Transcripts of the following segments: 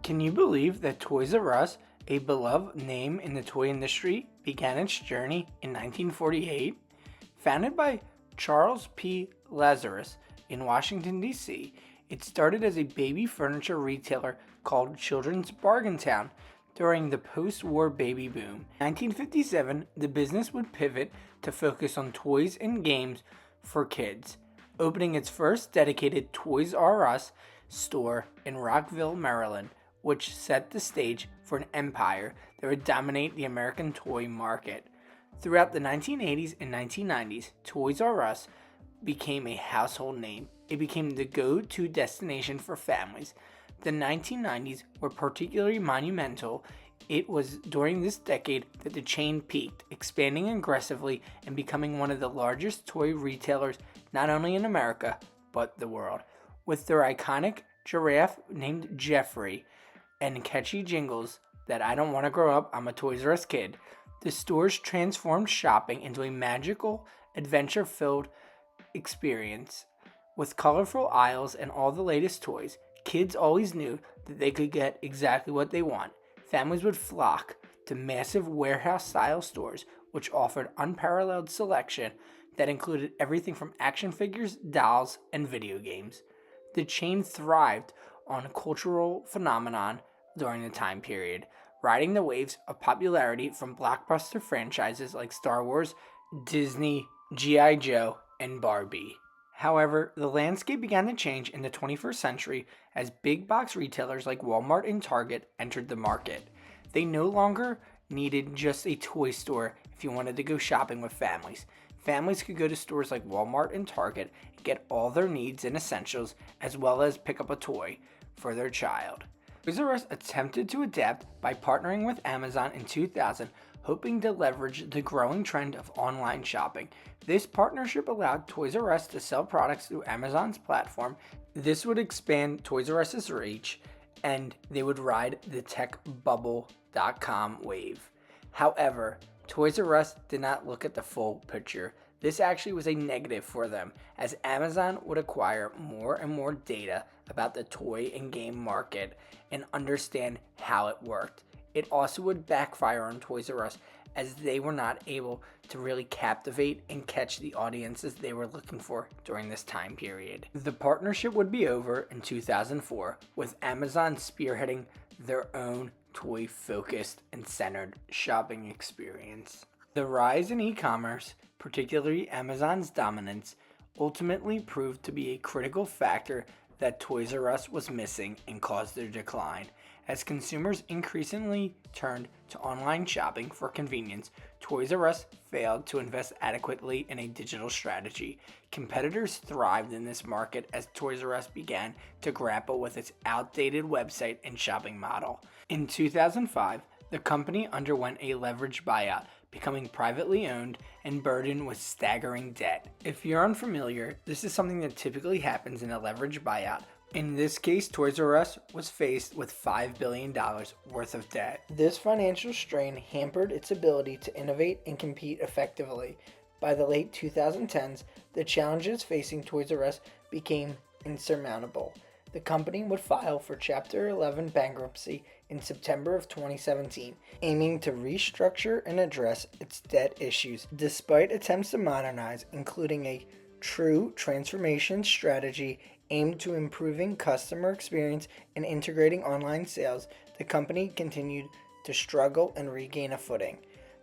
Can you believe that Toys R Us, a beloved name in the toy industry, began its journey in 1948? Founded by Charles P. Lazarus in Washington, D.C., it started as a baby furniture retailer called Children's Bargain Town during the post-war baby boom. In 1957, the business would pivot to focus on toys and games for kids, opening its first dedicated Toys R Us store in Rockville, Maryland, which set the stage for an empire that would dominate the American toy market. Throughout the 1980s and 1990s, Toys R Us became a household name. It became the go-to destination for families. The 1990s were particularly monumental. It was during this decade that the chain peaked, expanding aggressively and becoming one of the largest toy retailers not only in America, but the world. With their iconic giraffe named Geoffrey and catchy jingles that "I don't want to grow up, I'm a Toys R Us kid," the stores transformed shopping into a magical, adventure-filled experience. With colorful aisles and all the latest toys, kids always knew that they could get exactly what they want. Families would flock to massive warehouse-style stores, which offered unparalleled selection that included everything from action figures, dolls, and video games. The chain thrived on a cultural phenomenon during the time period, riding the waves of popularity from blockbuster franchises like Star Wars, Disney, G.I. Joe, and Barbie. However, the landscape began to change in the 21st century as big box retailers like Walmart and Target entered the market. They no longer needed just a toy store if you wanted to go shopping with families. Families could go to stores like Walmart and Target and get all their needs and essentials, as well as pick up a toy for their child. Toys R Us attempted to adapt by partnering with Amazon in 2000, hoping to leverage the growing trend of online shopping. This partnership allowed Toys R Us to sell products through Amazon's platform. This would expand Toys R Us's reach, and they would ride the techbubble.com wave. However, Toys R Us did not look at the full picture. This actually was a negative for them, as Amazon would acquire more and more data about the toy and game market and understand how it worked. It also would backfire on Toys R Us, as they were not able to really captivate and catch the audiences they were looking for during this time period. The partnership would be over in 2004, with Amazon spearheading their own toy-focused and centered shopping experience. The rise in e-commerce, particularly Amazon's dominance, ultimately proved to be a critical factor that Toys R Us was missing and caused their decline. As consumers increasingly turned to online shopping for convenience, Toys R Us failed to invest adequately in a digital strategy. Competitors thrived in this market as Toys R Us began to grapple with its outdated website and shopping model. In 2005, the company underwent a leveraged buyout, becoming privately owned and burdened with staggering debt. If you're unfamiliar, this is something that typically happens in a leveraged buyout. In this case, Toys R Us was faced with $5 billion worth of debt. This financial strain hampered its ability to innovate and compete effectively. By the late 2010s, the challenges facing Toys R Us became insurmountable. The company would file for Chapter 11 bankruptcy in September of 2017, aiming to restructure and address its debt issues. Despite attempts to modernize, including a true transformation strategy aimed to improving customer experience and integrating online sales, the company continued to struggle and regain a footing.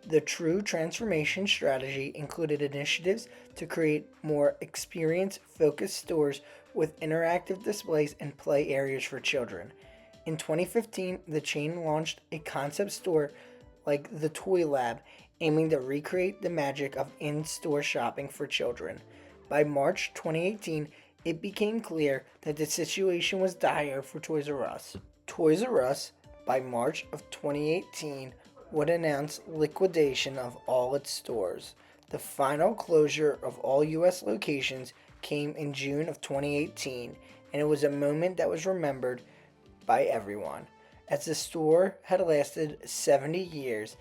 The true transformation strategy included initiatives to create more experience-focused stores with interactive displays and play areas for children. In 2015, the chain launched a concept store like the Toy Lab, aiming to recreate the magic of in-store shopping for children. By March 2018, it became clear that the situation was dire for Toys R Us. Toys R Us, by March of 2018, would announce liquidation of all its stores. The final closure of all U.S. locations came in June of 2018, and it was a moment that was remembered by everyone, as the store had lasted 70 years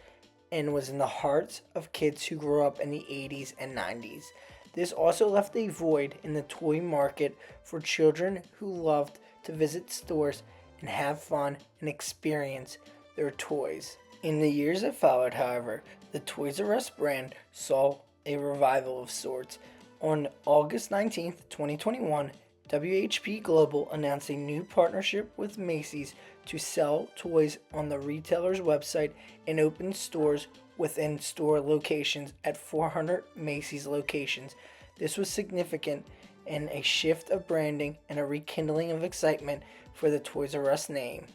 and was in the hearts of kids who grew up in the 80s and 90s. This also left a void in the toy market for children who loved to visit stores and have fun and experience their toys. In the years that followed, however, the Toys R Us brand saw a revival of sorts. On August 19th, 2021, WHP Global announced a new partnership with Macy's to sell toys on the retailer's website and open stores within store locations at 400 Macy's locations. This was significant in a shift of branding and a rekindling of excitement for the Toys R Us name.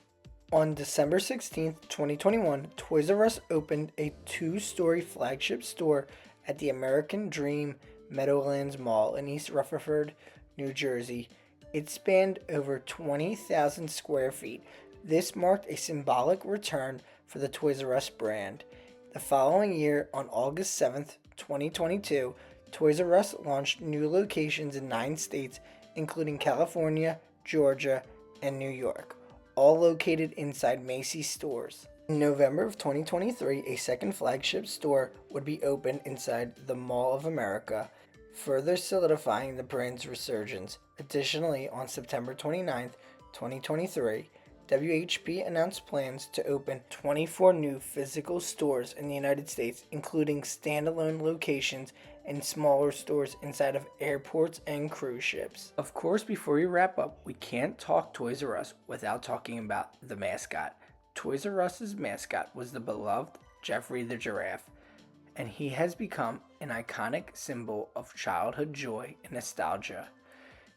On December 16th, 2021, Toys R Us opened a 2-story flagship store at the American Dream Meadowlands Mall in East Rutherford, New Jersey. It spanned over 20,000 square feet. This marked a symbolic return for the Toys R Us brand. The following year, on August 7th, 2022, Toys R Us launched new locations in 9 states, including California, Georgia, and New York, all located inside Macy's stores. In November of 2023, a second flagship store would be opened inside the Mall of America, further solidifying the brand's resurgence. Additionally, on September 29th, 2023, WHP announced plans to open 24 new physical stores in the United States, including standalone locations and smaller stores inside of airports and cruise ships. Of course, before we wrap up, we can't talk Toys R Us without talking about the mascot. Toys R Us's mascot was the beloved Geoffrey the giraffe, and he has become an iconic symbol of childhood joy and nostalgia.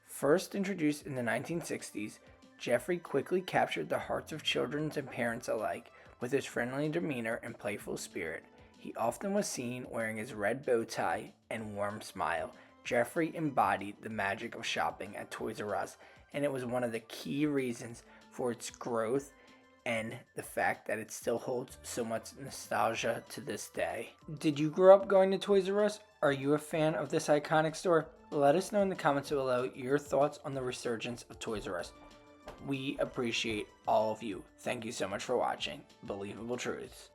First introduced in the 1960s, Geoffrey quickly captured the hearts of children and parents alike with his friendly demeanor and playful spirit. He often was seen wearing his red bow tie and warm smile. Geoffrey embodied the magic of shopping at Toys R Us, and it was one of the key reasons for its growth and the fact that it still holds so much nostalgia to this day. Did you grow up going to Toys R Us? Are you a fan of this iconic store? Let us know in the comments below your thoughts on the resurgence of Toys R Us. We appreciate all of you. Thank you so much for watching Believable Truths.